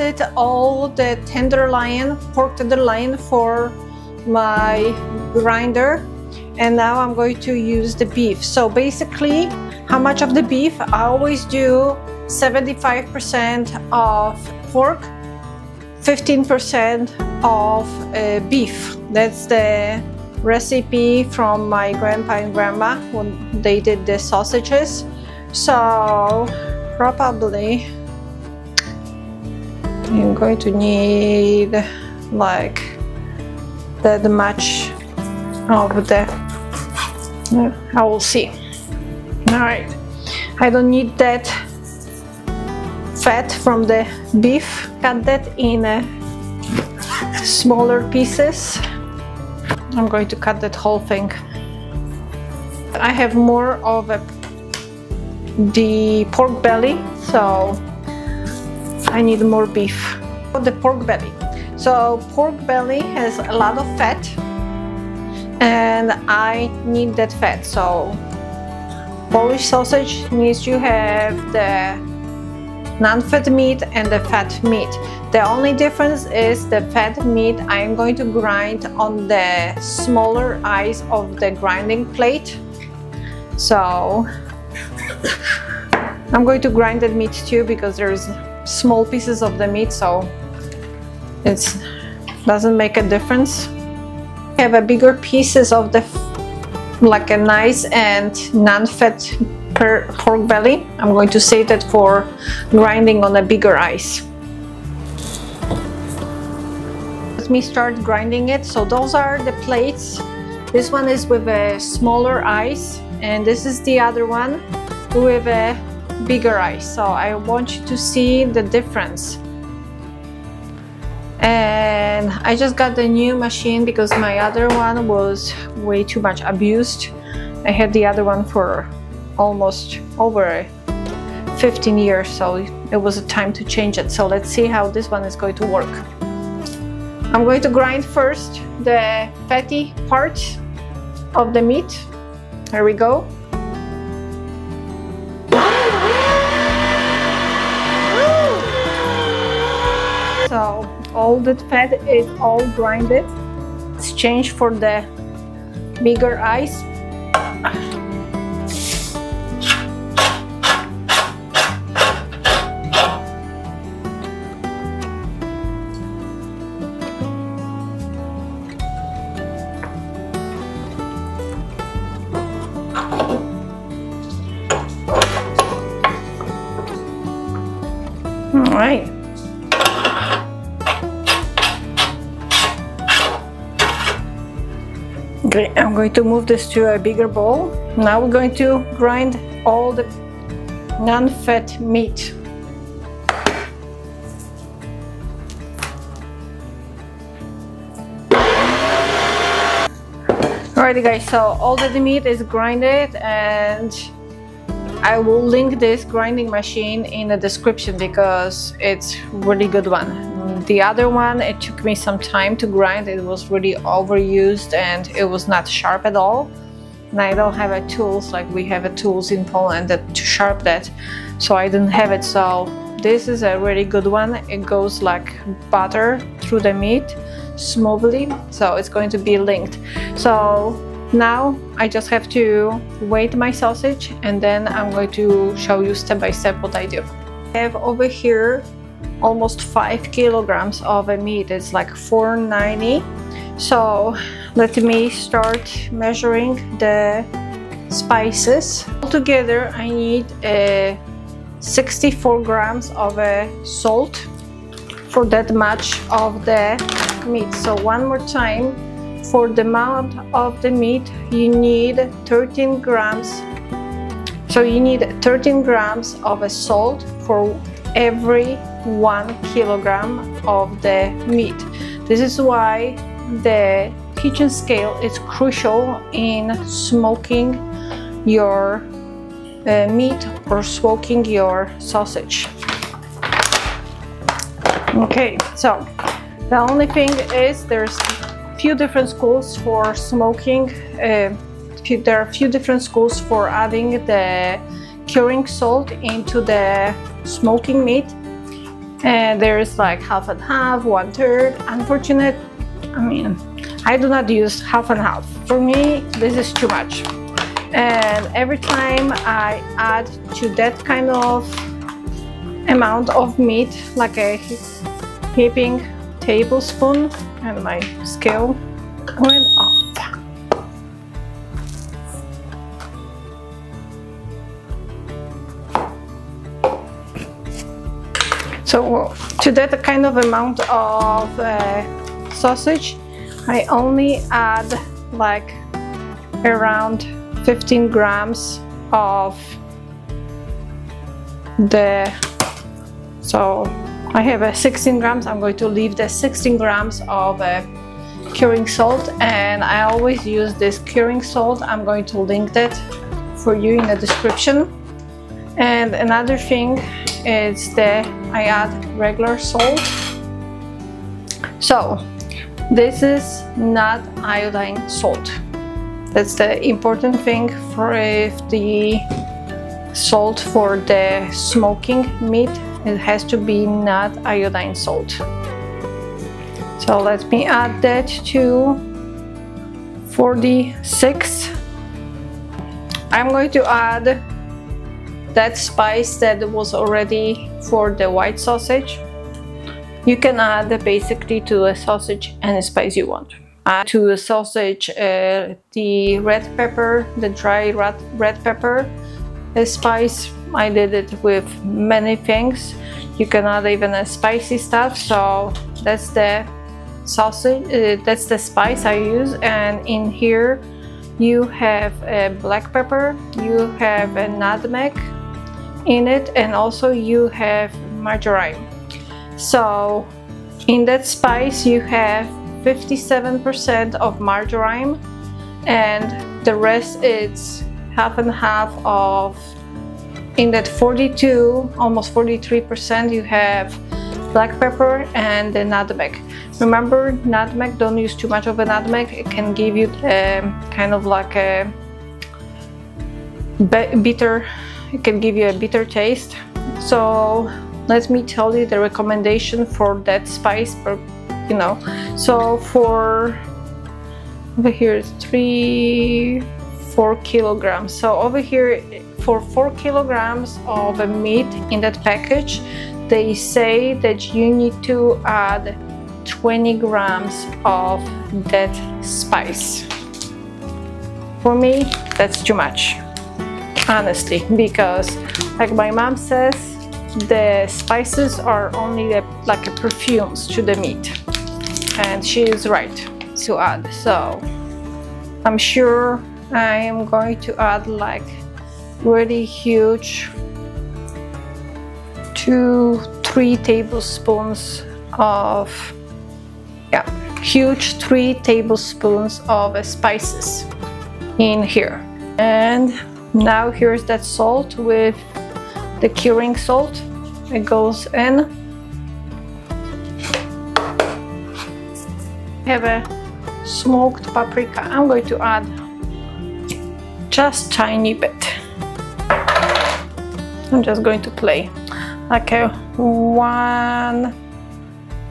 cutted all the tenderloin, pork tenderloin for my grinder, and now I'm going to use the beef. So basically, how much of the beef? I always do 75% of pork, 15% of beef. That's the recipe from my grandpa and grandma when they did the sausages. So probably I'm going to need like that much of the, I will see. All right, I don't need that fat from the beef. Cut that in smaller pieces. I'm going to cut that whole thing. I have more of the pork belly, so I need more beef. The pork belly. So pork belly has a lot of fat, and I need that fat. So Polish sausage needs to have the non-fat meat and the fat meat. The only difference is the fat meat I'm going to grind on the smaller eyes of the grinding plate. So I'm going to grind that meat too, because there's small pieces of the meat, so it doesn't make a difference. I have a bigger pieces of the like a nice and non-fat pork belly. I'm going to save that for grinding on a bigger ice. Let me start grinding it. So those are the plates. This one is with a smaller ice, and this is the other one with a bigger ice. So I want you to see the difference. And I just got the new machine because my other one was way too much abused. I had the other one for almost over 15 years, so it was a time to change it. So let's see how this one is going to work. I'm going to grind first the fatty part of the meat. There we go. So all that fat is all grinded. Let's change for the bigger ice. All right. Okay, I'm going to move this to a bigger bowl. Now we're going to grind all the non-fat meat. Alrighty guys, so all the meat is grinded, and I will link this grinding machine in the description because it's a really good one. The other one, it took me some time to grind. It was really overused and it was not sharp at all. And I don't have a tools like we have a tools in Poland to sharp that, so I didn't have it. So this is a really good one. It goes like butter through the meat smoothly, so it's going to be linked. So now I just have to weigh my sausage, and then I'm going to show you step by step what I do. I have over here almost 5 kilograms of a meat. It's like 490. So let me start measuring the spices. Altogether I need 64 grams of salt for that much of the meat. So one more time, for the amount of the meat you need 13 grams. So you need 13 grams of salt for every 1 kilogram of the meat. This is why the kitchen scale is crucial in smoking your meat or smoking your sausage. Okay, so the only thing is there's a few different schools for smoking. There are a few different schools for adding the curing salt into the smoking meat. and there's like half and half, 1/3. Unfortunate, I mean, I do not use half and half. For me, this is too much. And every time I add to that kind of amount of meat, like a heaping tablespoon, and my scale went off. So to that kind of amount of sausage, I only add like around 15 grams of so I have a 16 grams. I'm going to leave the 16 grams of curing salt, and I always use this curing salt. I'm going to link that for you in the description. And another thing is that I add regular salt. So this is not iodine salt. That's the important thing for the salt for the smoking meat. It has to be not iodine salt. So let me add that to 46. I'm going to add that spice that was already for the white sausage. You can add basically to a sausage any spice you want. Add to a sausage the red pepper, the dry red pepper spice. I did it with many things. You can add even a spicy stuff. So that's the sausage, that's the spice I use. And in here you have a black pepper, you have a nutmeg in it, and also you have marjoram. So in that spice you have 57% of marjoram, and the rest is half and half of, in that 42, almost 43%, you have black pepper and the nutmeg. Remember, nutmeg, don't use too much of a nutmeg. It can give you kind of like a bitter, it can give you a bitter taste. So let me tell you the recommendation for that spice per, you know. So for over here is 4 kilograms. So over here for 4 kilograms of meat in that package, they say that you need to add 20 grams of that spice. For me, that's too much, honestly, because like my mom says, the spices are only like a perfumes to the meat, and she is right to add. So I'm sure I am going to add like really huge 2-3 tablespoons of, yeah, huge 3 tablespoons of spices in here. And now here's that salt with the curing salt. It goes in. I have a smoked paprika. I'm going to add just tiny bit. I'm just going to play like a 1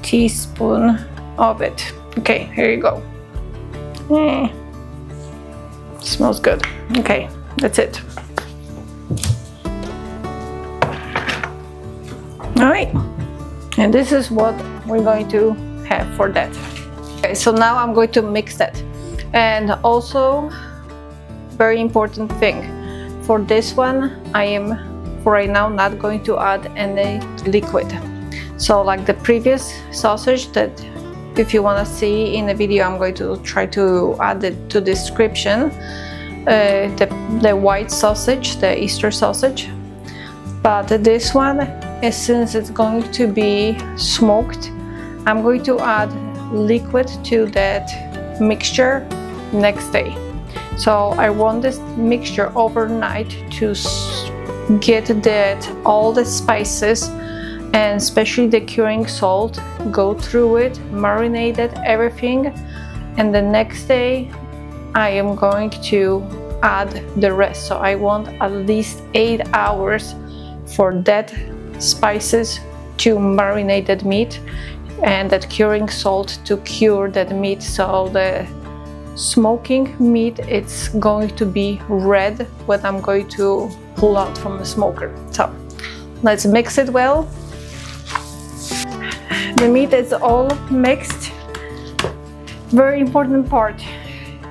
teaspoon of it. Okay, here you go. Smells good. Okay, that's it. All right, and this is what we're going to have for that. Okay, so now I'm going to mix that. And also, very important thing, for this one I am for right now not going to add any liquid. So like the previous sausage, that if you want to see in the video, I'm going to try to add it to description, the white sausage, the Easter sausage. But this one, since it's going to be smoked, I'm going to add liquid to that mixture next day. So I want this mixture overnight to get that all the spices and especially the curing salt go through it, marinate it, everything, and the next day I am going to add the rest. So I want at least 8 hours for that spices to marinate that meat, and that curing salt to cure that meat, so the smoking meat it's going to be red when I'm going to pull out from the smoker. So let's mix it well. The meat is all mixed. Very important part,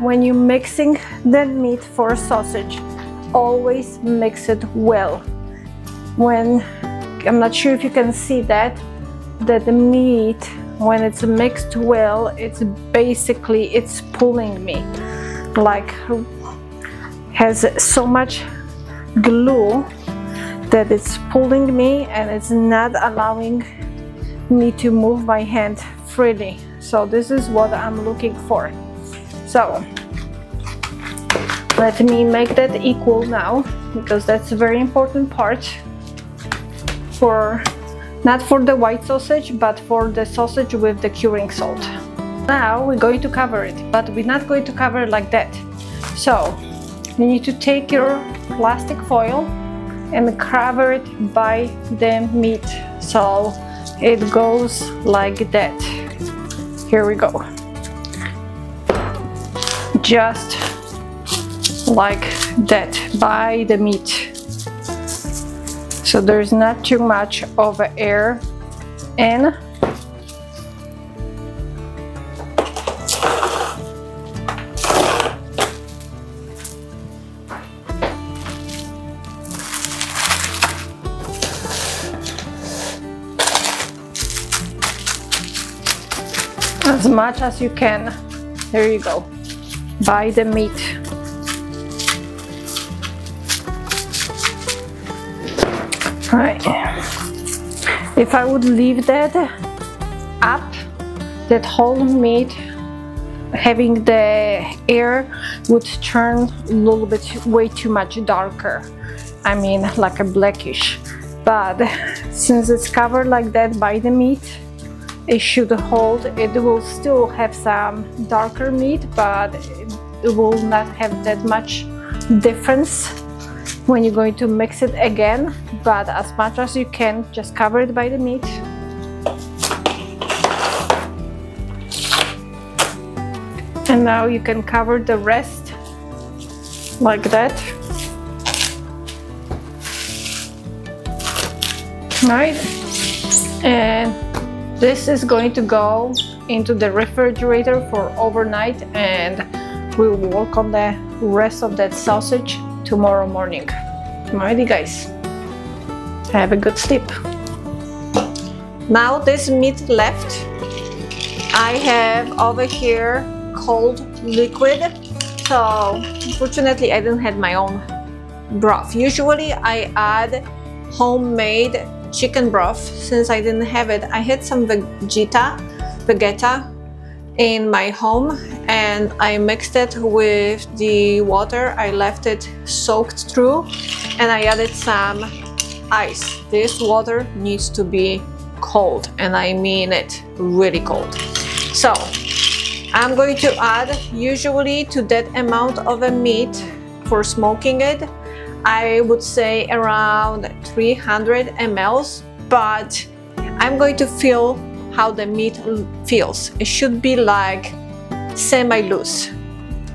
when you're mixing that meat for a sausage, always mix it well. When, I'm not sure if you can see that the meat, when it's mixed well, it's basically, it's pulling me, like has so much glue that it's pulling me and it's not allowing me to move my hand freely. So this is what I'm looking for. So let me make that equal now, because that's a very important part for, not for the white sausage, but for the sausage with the curing salt. Now we're going to cover it, but we're not going to cover it like that. So you need to take your plastic foil and cover it by the meat, so it goes like that. Here we go. Just like that, by the meat. So there's not too much of air in. As much as you can. There you go. By the meat. Right. If I would leave that up, that whole meat having the air would turn a little bit way too much darker. I mean, like a blackish. But since it's covered like that by the meat, it should hold. It will still have some darker meat, but it will not have that much difference when you're going to mix it again. But as much as you can, just cover it by the meat. And now you can cover the rest like that. Right? And this is going to go into the refrigerator for overnight, and we will work on the rest of that sausage tomorrow morning. Alrighty guys, have a good sleep. Now this meat left, I have over here cold liquid. So unfortunately I didn't have my own broth. Usually I add homemade chicken broth. Since I didn't have it, I had some Vegeta in my home, and I mixed it with the water. I left it soaked through, and I added some ice. This water needs to be cold, and I mean it really cold. So I'm going to add, usually to that amount of a meat for smoking it, I would say around 300 ml, but I'm going to feel how the meat feels. It should be like semi-loose,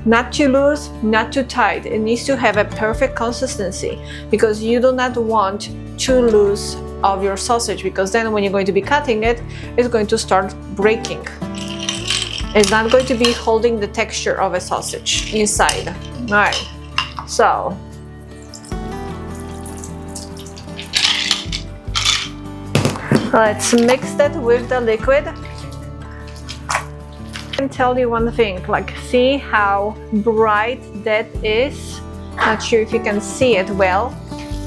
not too loose, not too tight. It needs to have a perfect consistency, because you do not want too loose of your sausage, because then when you're going to be cutting it, it's going to start breaking. It's not going to be holding the texture of a sausage inside. All right, so let's mix that with the liquid. I can tell you one thing, like, see how bright that is? Not sure if you can see it well.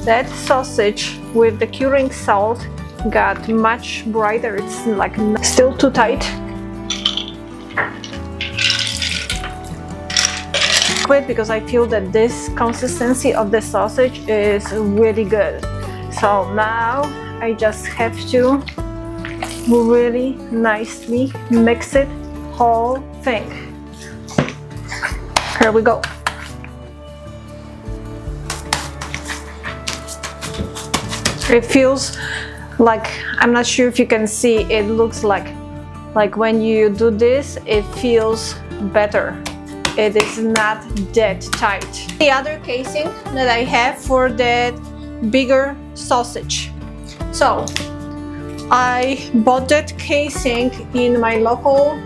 That sausage with the curing salt got much brighter. It's like still too tight. Because I feel that this consistency of the sausage is really good. So now I just have to really nicely mix it, whole thing. Here we go. It feels like, I'm not sure if you can see, it looks like when you do this, it feels better. It is not that tight. The other casing that I have for that bigger sausage. So I bought that casing in my local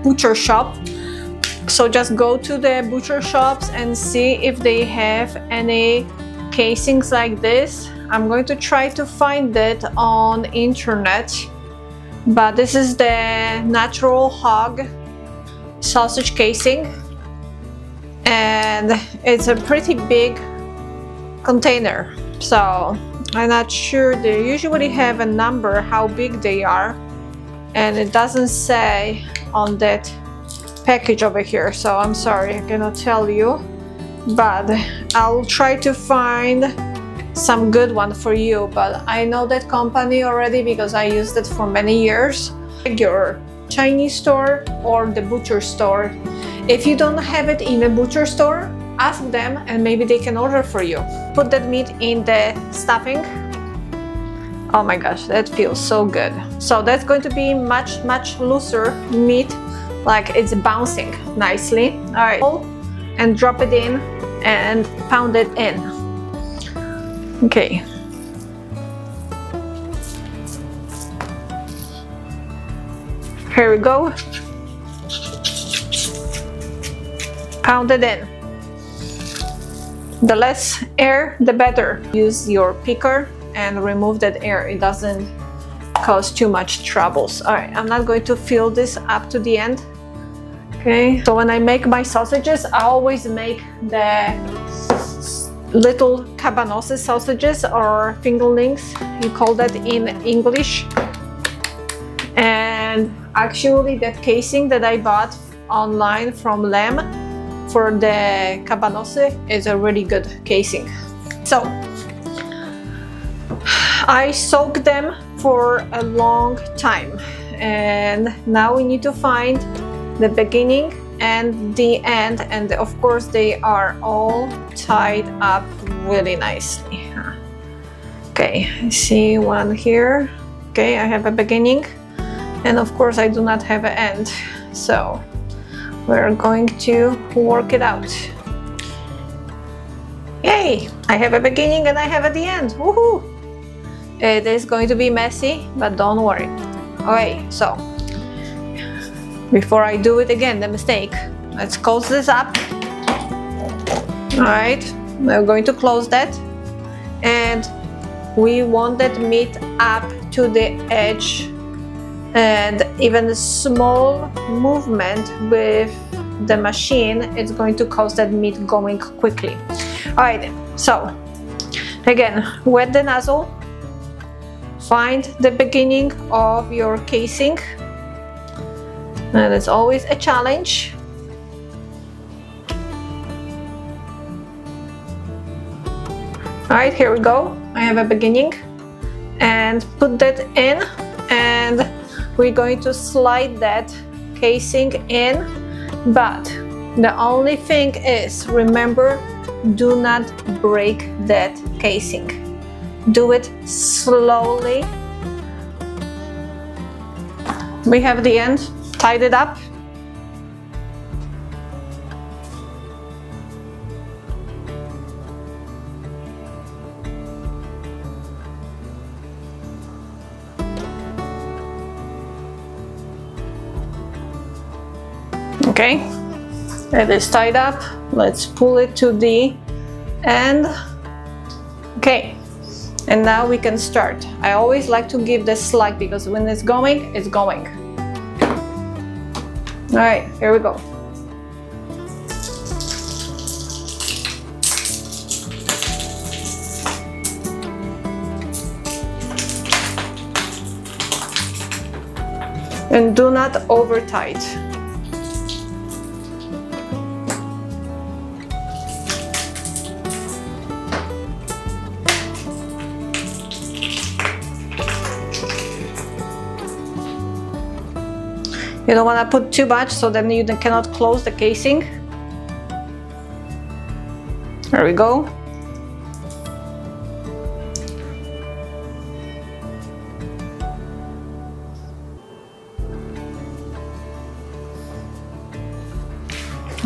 butcher shop. So just go to the butcher shops and see if they have any casings like this. I'm going to try to find it on internet, but this is the Natural Hog sausage casing, and it's a pretty big container. So I'm not sure, they usually have a number how big they are, and it doesn't say on that package over here, so I'm sorry, I cannot tell you, but I'll try to find some good one for you. But I know that company already because I used it for many years. Your Chinese store or the butcher store. If you don't have it in a butcher store, ask them and maybe they can order for you. Put that meat in the stuffing. Oh my gosh, that feels so good. So that's going to be much looser meat, like it's bouncing nicely. All right, and drop it in and pound it in. Okay. Here we go. Pound it in. The less air, the better. Use your picker and remove that air. It doesn't cause too much troubles. All right, I'm not going to fill this up to the end. Okay, so when I make my sausages, I always make the little cabanossi sausages or fingerlings, you call that in English. And actually that casing that I bought online from Lamb for the cabanossi is a really good casing. So I soak them for a long time, and now we need to find the beginning and the end, and of course they are all tied up really nicely. Okay, I see one here. Okay, I have a beginning, and of course I do not have an end, so we're going to work it out. Yay! I have a beginning and I have at the end. Woohoo! It is going to be messy, but don't worry. Okay, so before I do it again, the mistake, let's close this up. All right, we're going to close that, and we want that meat up to the edge, and even a small movement with the machine, it's going to cause that meat going quickly. All right, so again, wet the nozzle, find the beginning of your casing. And it's always a challenge. All right, here we go. I have a beginning, and put that in, and we're going to slide that casing in. But the only thing is, remember, do not break that casing. Do it slowly. We have the end. Tied it up. Okay, it is tied up. Let's pull it to the end. Okay, and now we can start. I always like to give this slack because when it's going, it's going. All right, here we go. And do not over tight. You don't want to put too much, so then you cannot close the casing. There we go.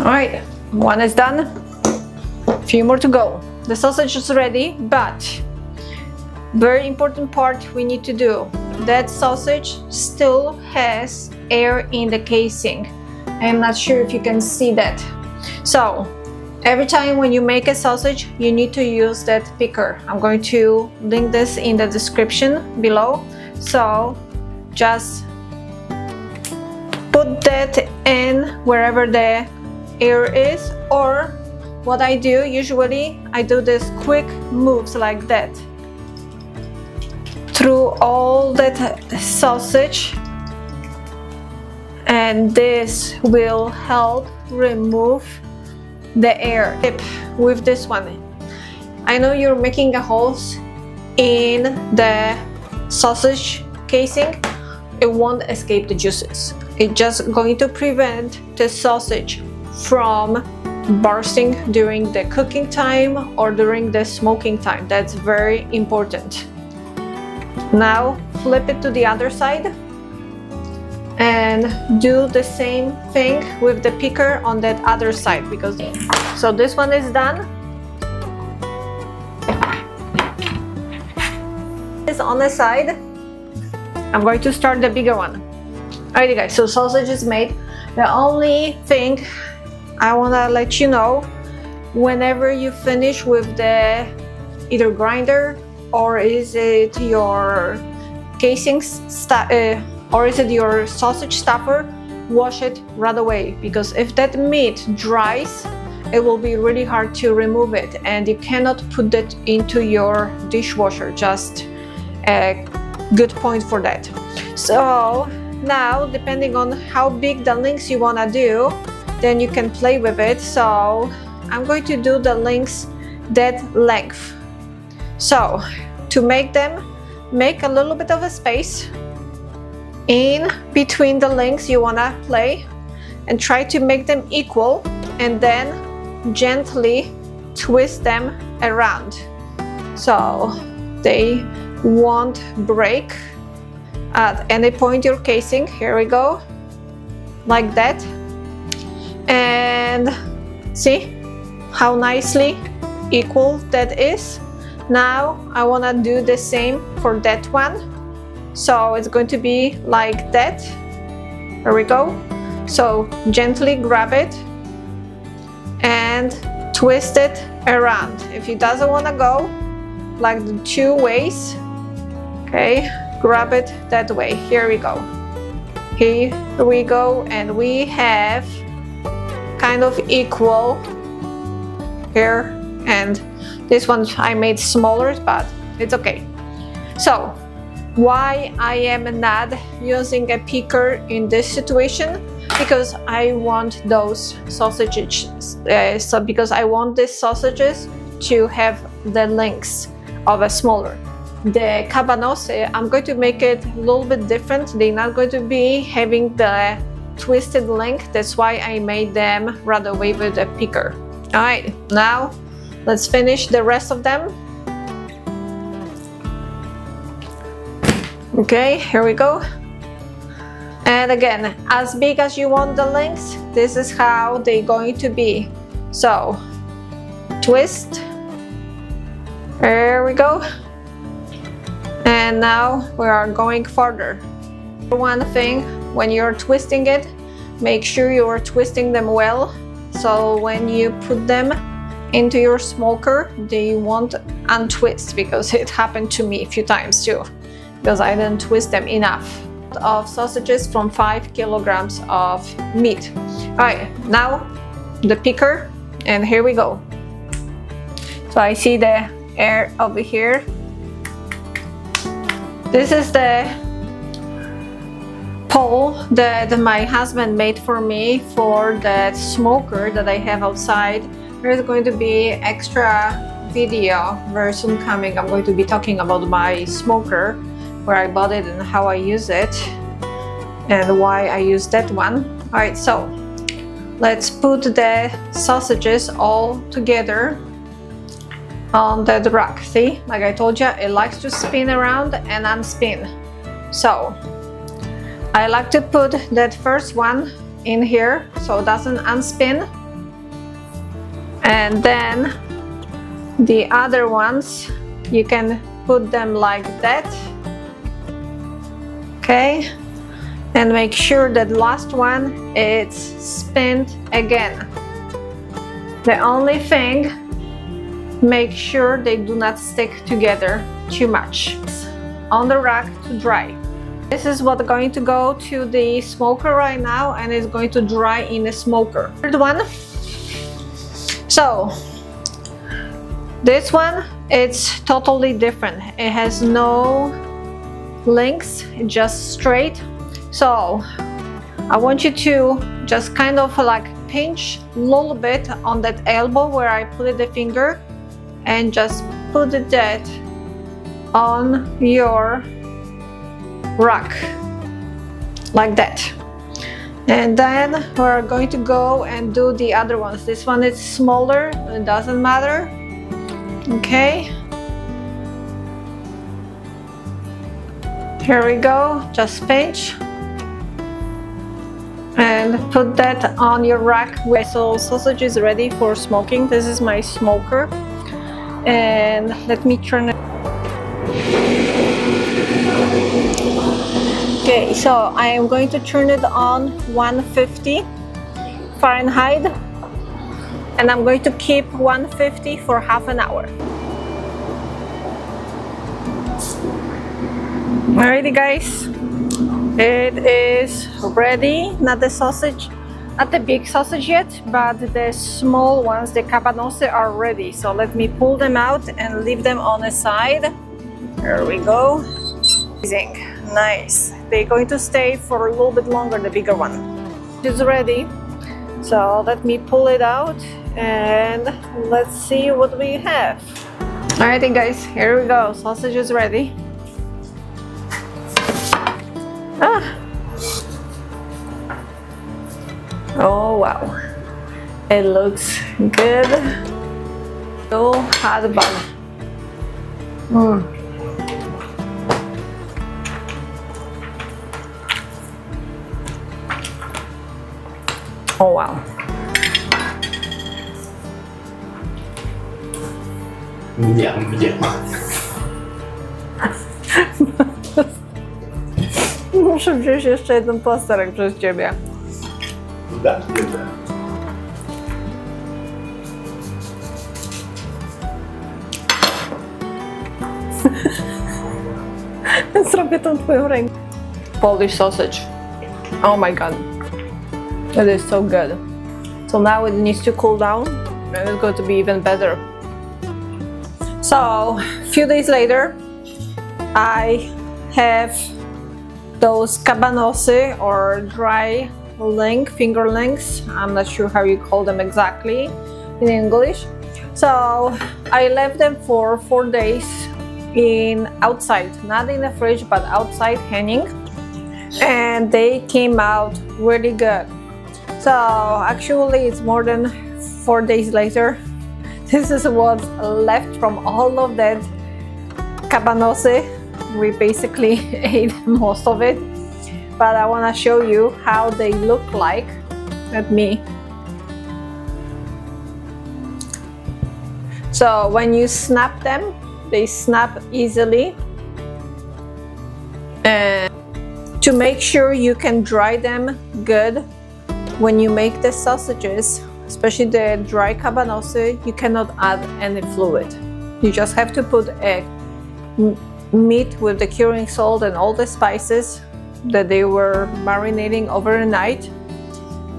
All right, one is done. A few more to go. The sausage is ready, but very important part we need to do. That sausage still has air in the casing. I'm not sure if you can see that. So every time when you make a sausage, you need to use that picker. I'm going to link this in the description below. So just put that in wherever the air is, or what I do usually, I do this quick moves like that through all that sausage, and this will help remove the air. Tip with this one, I know you're making a holes in the sausage casing, it won't escape the juices. It's just going to prevent the sausage from bursting during the cooking time or during the smoking time. That's very important. Now flip it to the other side and do the same thing with the picker on that other side, because so this one is done. This on the side. I'm going to start the bigger one. Alrighty guys, so sausage is made. The only thing I want to let you know, whenever you finish with the either grinder or is it your casing or is it your sausage stuffer, wash it right away, because if that meat dries, it will be really hard to remove it, and you cannot put that into your dishwasher. Just a good point for that. So now, depending on how big the links you want to do, then you can play with it. So I'm going to do the links that length. So to make them, make a little bit of a space in between the links you want to play, and try to make them equal, and then gently twist them around so they won't break at any point your casing. Here we go, like that. And see how nicely equal that is. Now I want to do the same for that one, so it's going to be like that. There we go. So gently grab it and twist it around. If it doesn't want to go like the two ways, okay, grab it that way. Here we go. Here we go, and we have kind of equal here, and this one I made smaller, but it's okay. So why I am not using a picker in this situation? Because I want those sausages, because I want these sausages to have the lengths of a smaller. The cabanos, I'm going to make it a little bit different. They're not going to be having the twisted length. That's why I made them right away with a picker. All right, now let's finish the rest of them. Okay, here we go. And again, as big as you want the lengths, this is how they're going to be. So twist, there we go. And now we are going further. One thing, when you're twisting it, make sure you're twisting them well, so when you put them into your smoker, they won't untwist, because it happened to me a few times too, because I didn't twist them enough. Of sausages from 5 kilograms of meat. All right, now the picker, and here we go. So I see the air over here. This is the pole that my husband made for me for that smoker that I have outside. There's going to be extra video very soon coming. I'm going to be talking about my smoker, where I bought it and how I use it and why I use that one. All right, so let's put the sausages all together on that rack. See, like I told you, it likes to spin around and unspin. So I like to put that first one in here so it doesn't unspin, And then the other ones, you can put them like that. Okay, and make sure that last one is spent again. The only thing, make sure they do not stick together too much. On the rack to dry. This is what's going to go to the smoker right now, and it's going to dry in the smoker. Third one. So this one, it's totally different. It has no links, just straight. So I want you to just kind of like pinch a little bit on that elbow where I put the finger, and just put that on your rack like that. And then we're going to go and do the other ones. This one is smaller, it doesn't matter. Okay, here we go. Just pinch and put that on your rack. So sausage is ready for smoking. This is my smoker, and let me turn it. Okay, so I am going to turn it on 150 Fahrenheit, and I'm going to keep 150 for half an hour. Alrighty guys, it is ready. Not the sausage, not the big sausage yet, but the small ones, the cabanossi, are ready. So let me pull them out and leave them on the side. There we go. Amazing, nice. They're going to stay for a little bit longer, the bigger one. It's ready. So let me pull it out and let's see what we have. Alrighty guys, here we go. Sausage is ready. Oh wow, it looks good. So hot bun. Oh wow. Muszę wziąć jeszcze jeden plasterek przez ciebie. Da, Zrobię tą twoją rękę. Polish sausage. Oh my god. It is so good. So now it needs to cool down, and it's going to be even better. So a few days later, I have those cabanossi, or dry finger links. I'm not sure how you call them exactly in English. So I left them for 4 days outside, not in the fridge, but outside hanging, and they came out really good. So actually it's more than 4 days later. This is what's left from all of that cabanossi. We basically ate most of it, but I want to show you how they look like. Let me. So when you snap them, they snap easily. And to make sure you can dry them good, when you make the sausages, especially the dry cabanossi, you cannot add any fluid. You just have to put a meat with the curing salt and all the spices that they were marinating overnight,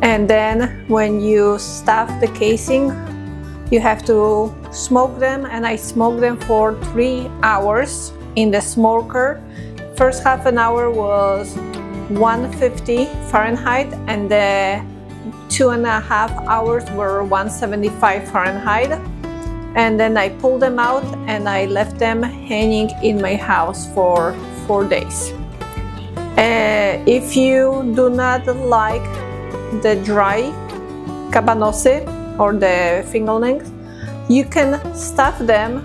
and then when you stuff the casing, you have to smoke them, and I smoked them for 3 hours in the smoker. First half an hour was 150 Fahrenheit, and the 2.5 hours were 175 Fahrenheit. And then I pulled them out and I left them hanging in my house for 4 days. If you do not like the dry cabanossi or the fingerlings, you can stuff them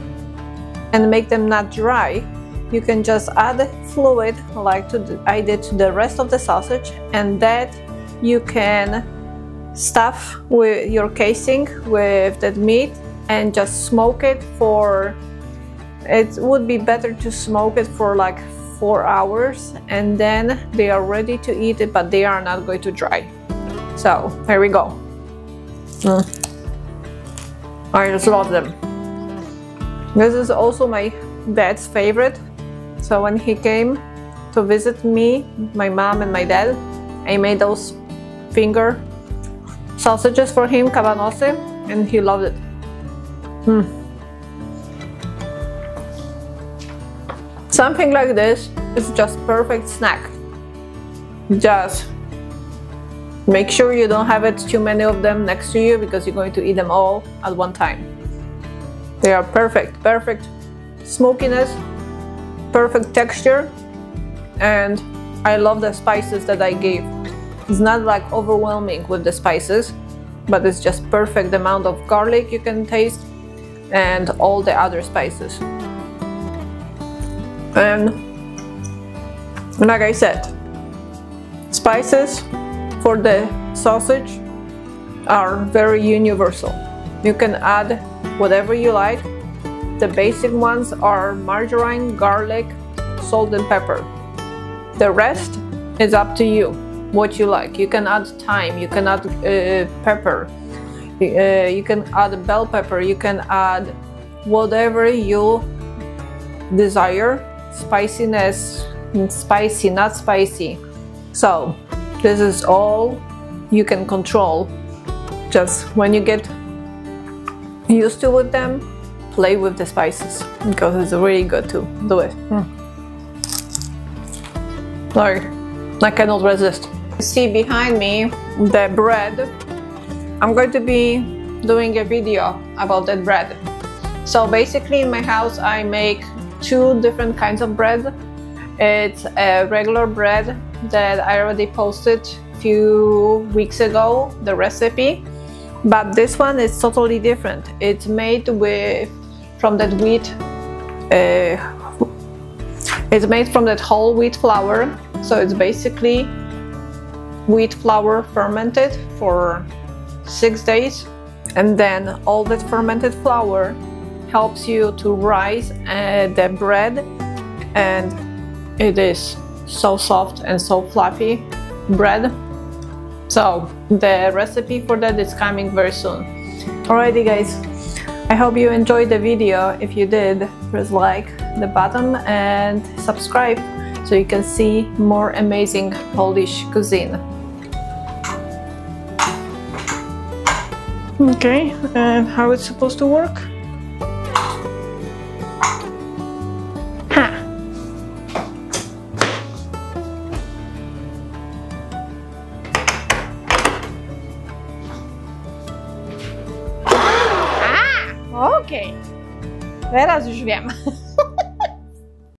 and make them not dry. You can just add fluid like I did to the rest of the sausage, and that you can stuff with your casing with that meat and just smoke it for, it would be better to smoke it for like 4 hours, and then they are ready to eat it, but they are not going to dry. So here we go. I just love them. This is also my dad's favorite. So when he came to visit me, my mom and my dad, I made those finger sausages for him, cabanossi, and he loved it. Something like this is just perfect snack. Just make sure you don't have it too many of them next to you, because you're going to eat them all at one time. They are perfect, perfect smokiness, perfect texture, and I love the spices that I gave. It's not like overwhelming with the spices, but it's just perfect amount of garlic you can taste and all the other spices. And like I said, spices for the sausage are very universal. You can add whatever you like. The basic ones are margarine, garlic, salt and pepper. The rest is up to you, what you like. You can add thyme, you can add pepper, you can add bell pepper, you can add whatever you desire. Spiciness, spicy, not spicy. So this is all you can control. Just when you get used to with them, play with the spices, because it's really good to do it. Sorry, I cannot resist. See behind me the bread. I'm going to be doing a video about that bread. So basically in my house I make 2 different kinds of bread. It's a regular bread that I already posted a few weeks ago, the recipe, but this one is totally different. It's made from that wheat. It's made from that whole wheat flour, so it's basically wheat flour fermented for 6 days, and then all that fermented flour helps you to rise the bread, and it is so soft and so fluffy bread. So the recipe for that is coming very soon. Alrighty guys, I hope you enjoyed the video. If you did, press like the button and subscribe so you can see more amazing Polish cuisine. Okay, and how it's supposed to work? Okej, teraz już wiem.